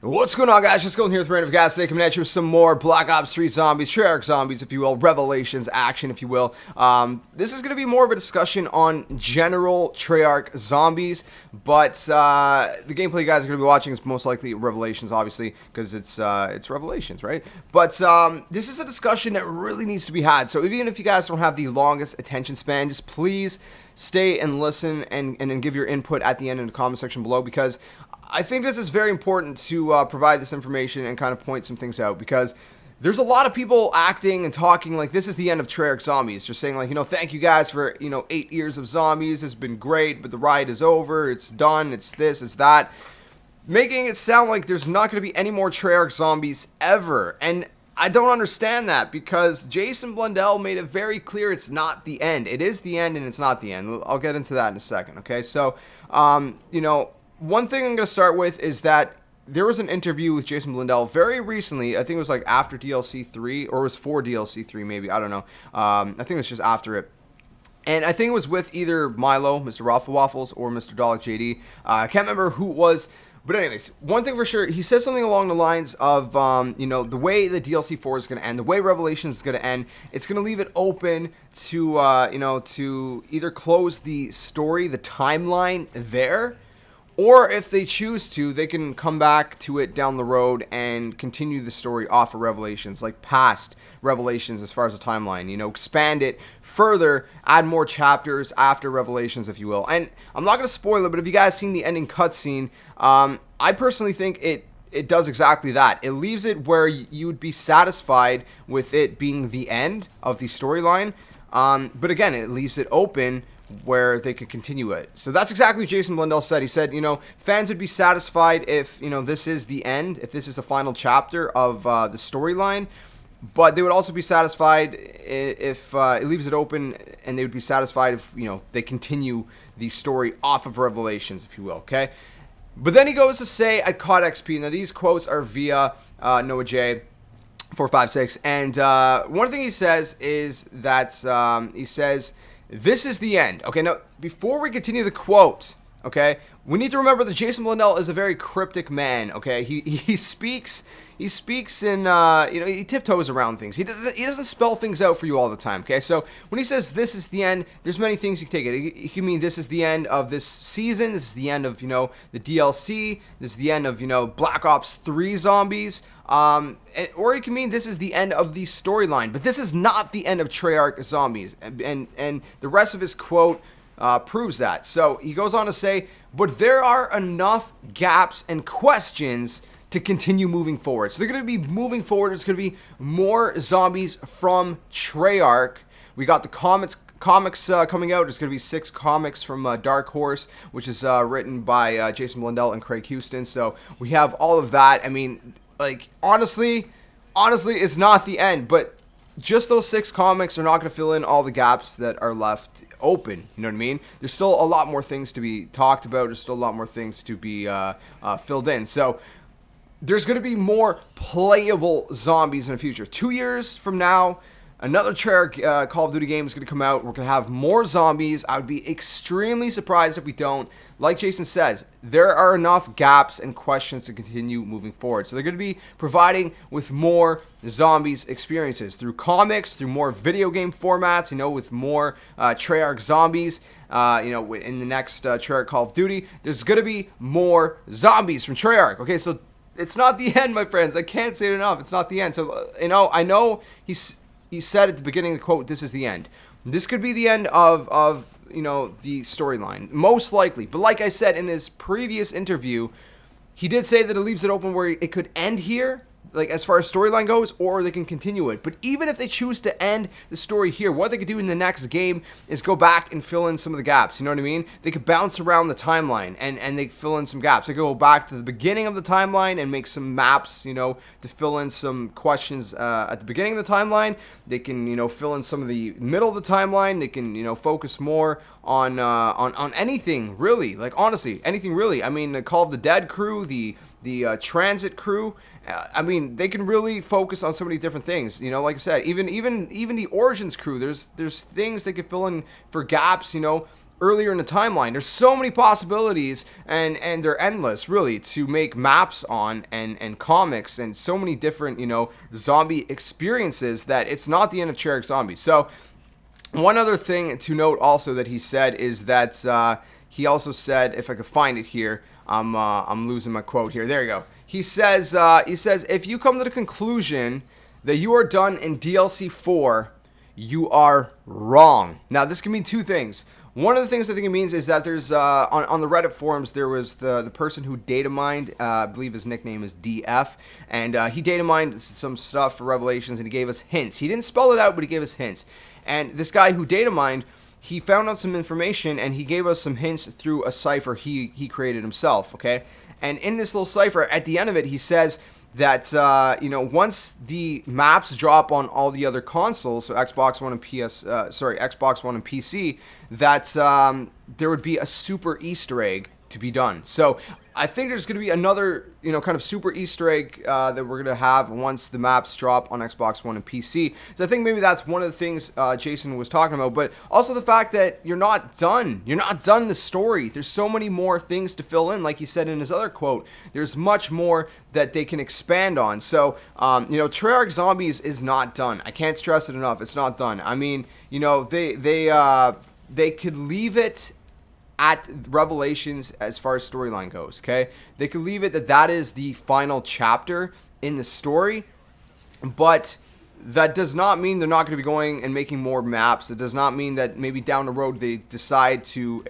What's going on, guys? Just going here with Random Gas today, coming at you with some more Black Ops 3 zombies, Treyarch zombies, if you will, Revelations action, if you will. This is going to be more of a discussion on general Treyarch zombies, but the gameplay you guys are going to be watching is most likely Revelations, obviously, because it's Revelations, right? But this is a discussion that really needs to be had, so even if you guys don't have the longest attention span, just please stay and listen and give your input at the end in the comment section below, because I think this is very important to provide this information and kind of point some things out, because there's a lot of people acting and talking like this is the end of Treyarch zombies. Just saying like, thank you guys for, 8 years of zombies. It's been great, but the ride is over. It's done. It's this, it's that. Making it sound like there's not going to be any more Treyarch zombies ever. And I don't understand that, because Jason Blundell made it very clear it's not the end. It is the end and it's not the end. I'll get into that in a second, okay? So, one thing I'm going to start with is that there was an interview with Jason Blundell very recently. I think it was like after DLC 3, or it was for DLC 3 maybe. I don't know. I think it was just after it. And I think it was with either Milo, Mr. Raffle Waffles, or Mr. Dalek JD. I can't remember who it was. But anyways, one thing for sure, he says something along the lines of, the way the DLC 4 is going to end, the way Revelations is going to end, it's going to leave it open to, to either close the story, the timeline there, or if they choose to, they can come back to it down the road and continue the story off of Revelations, like past Revelations as far as the timeline, expand it further, add more chapters after Revelations, if you will. And I'm not going to spoil it, but if you guys seen the ending cutscene, I personally think it does exactly that. It leaves it where you would be satisfied with it being the end of the storyline, but again, it leaves it open where they could continue it. So that's exactly what Jason Blundell said. He said, fans would be satisfied if, this is the end, if this is the final chapter of the storyline, but they would also be satisfied if it leaves it open, and they would be satisfied if, they continue the story off of Revelations, if you will, okay? But then he goes to say at COD XP, now these quotes are via Noah J. 456, and one thing he says is that he says, "This is the end." Okay, now, before we continue the quote, okay, we need to remember that Jason Blundell is a very cryptic man, okay? He speaks in, he tiptoes around things. He doesn't spell things out for you all the time, okay? So, when he says this is the end, there's many things you can take it. He can mean this is the end of this season, this is the end of, the DLC, this is the end of, Black Ops 3 zombies, or it can mean this is the end of the storyline, but this is not the end of Treyarch zombies, and the rest of his quote proves that. So he goes on to say, but there are enough gaps and questions to continue moving forward. So they're going to be moving forward. There's going to be more zombies from Treyarch. We got the comics coming out. There's going to be 6 comics from Dark Horse, which is written by Jason Blundell and Craig Houston. So we have all of that. I mean, like, honestly, it's not the end, but just those 6 comics are not going to fill in all the gaps that are left open. You know what I mean? There's still a lot more things to be talked about. There's still a lot more things to be filled in. So there's going to be more playable zombies in the future. 2 years from now, another Treyarch Call of Duty game is going to come out. We're going to have more zombies. I would be extremely surprised if we don't. Like Jason says, there are enough gaps and questions to continue moving forward. So they're going to be providing with more zombies experiences through comics, through more video game formats, with more Treyarch zombies. In the next Treyarch Call of Duty, there's going to be more zombies from Treyarch. Okay, so it's not the end, my friends. I can't say it enough. It's not the end. So, I know he said at the beginning of the quote, this is the end. This could be the end of the storyline, most likely. But like I said in his previous interview, he did say that it leaves it open where it could end here, like as far as storyline goes, or they can continue it. But even if they choose to end the story here, what they could do in the next game is go back and fill in some of the gaps. You know what I mean? They could bounce around the timeline and they fill in some gaps. They could go back to the beginning of the timeline and make some maps, to fill in some questions at the beginning of the timeline. They can, fill in some of the middle of the timeline. They can, focus more on anything really. Like, honestly, anything really. I mean, the Call of the Dead crew, the Transit crew. I mean, they can really focus on so many different things. Like I said, even the Origins crew. There's things they could fill in for gaps. earlier in the timeline. There's so many possibilities, and they're endless, really, to make maps on, and comics, and so many different, zombie experiences, that it's not the end of Treyarch Zombies. So one other thing to note also that he said is that he also said, if I could find it here, I'm losing my quote here. There you go. He says, if you come to the conclusion that you are done in DLC 4, you are wrong. Now, this can mean two things. One of the things I think it means is that there's, on the Reddit forums, there was the person who data mined, I believe his nickname is DF, and he data mined some stuff for Revelations, and he gave us hints. He didn't spell it out, but he gave us hints. And this guy who data mined, he found out some information, and he gave us some hints through a cipher he created himself, okay? And in this little cipher, at the end of it, he says that, once the maps drop on all the other consoles, so Xbox One and Xbox One and PC, that there would be a super Easter egg to be done. So I think there's going to be another, kind of super Easter egg that we're going to have once the maps drop on Xbox One and PC. So I think maybe that's one of the things Jason was talking about, but also the fact that you're not done. You're not done the story. There's so many more things to fill in, like he said in his other quote. There's much more that they can expand on. So, Treyarch Zombies is not done. I can't stress it enough. It's not done. I mean, they could leave it at Revelations as far as storyline goes, okay? They could leave it that is the final chapter in the story, but that does not mean they're not going to be going and making more maps. It does not mean that maybe down the road they decide to,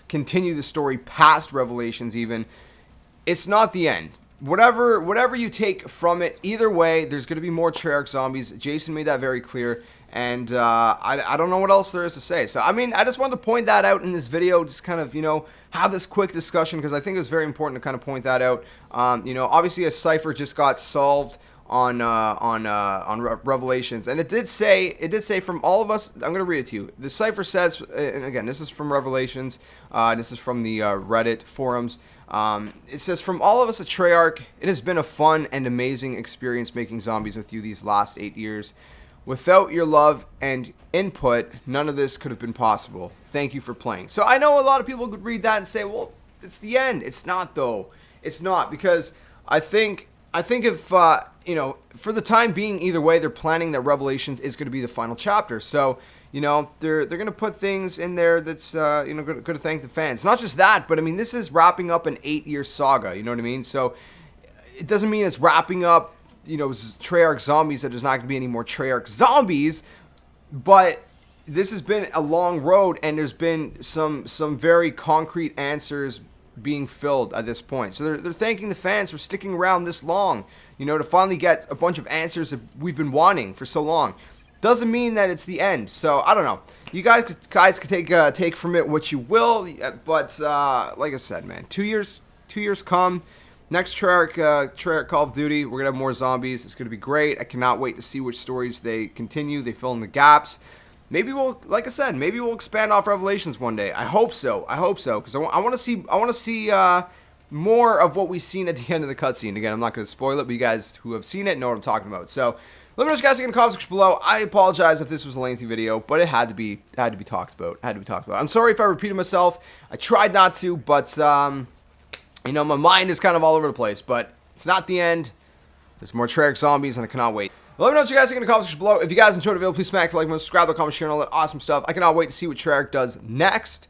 continue the story past Revelations even. It's not the end. Whatever you take from it, either way, there's going to be more Treyarch Zombies. Jason made that very clear. And I don't know what else there is to say. So, I mean, I just wanted to point that out in this video, just kind of, have this quick discussion, because I think it was very important to kind of point that out. Obviously a cipher just got solved on Revelations, and it did say from all of us. I'm going to read it to you. The cipher says, and again, this is from Revelations. This is from the Reddit forums. It says, from all of us at Treyarch, it has been a fun and amazing experience making zombies with you these last 8 years. Without your love and input, none of this could have been possible. Thank you for playing. So I know a lot of people could read that and say, well, it's the end. It's not, though. It's not, because I think if, for the time being, either way, they're planning that Revelations is going to be the final chapter. So, they're going to put things in there that's, going to thank the fans. Not just that, but, I mean, this is wrapping up an 8-year saga. You know what I mean? So it doesn't mean it's wrapping up Treyarch Zombies, that there's not going to be any more Treyarch Zombies, but this has been a long road, and there's been some very concrete answers being filled at this point. So they're thanking the fans for sticking around this long, to finally get a bunch of answers that we've been wanting for so long. Doesn't mean that it's the end. So I don't know. You guys can take from it what you will, but like I said, man, 2 years come. Next Treyarch Call of Duty, we're going to have more zombies. It's going to be great. I cannot wait to see which stories they continue. They fill in the gaps. Maybe like I said, maybe we'll expand off Revelations one day. I hope so, because I want to see more of what we've seen at the end of the cutscene. Again, I'm not going to spoil it, but you guys who have seen it know what I'm talking about. So let me know what you guys think in the comments section below. I apologize if this was a lengthy video, but it had to be talked about. I'm sorry if I repeated myself. I tried not to, but my mind is kind of all over the place, but it's not the end. There's more Treyarch Zombies, and I cannot wait. Let me know what you guys think in the comments section below. If you guys enjoyed the video, please smack the like button, subscribe, comment, share, and all that awesome stuff. I cannot wait to see what Treyarch does next.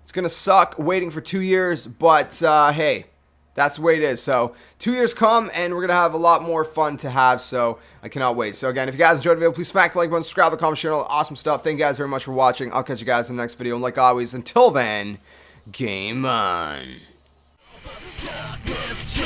It's going to suck waiting for 2 years, but hey, that's the way it is. So 2 years come, and we're going to have a lot more fun to have, so I cannot wait. So again, if you guys enjoyed the video, please smack the like button, subscribe, comment, share, and all that awesome stuff. Thank you guys very much for watching. I'll catch you guys in the next video, and like always, until then, game on. Darkness,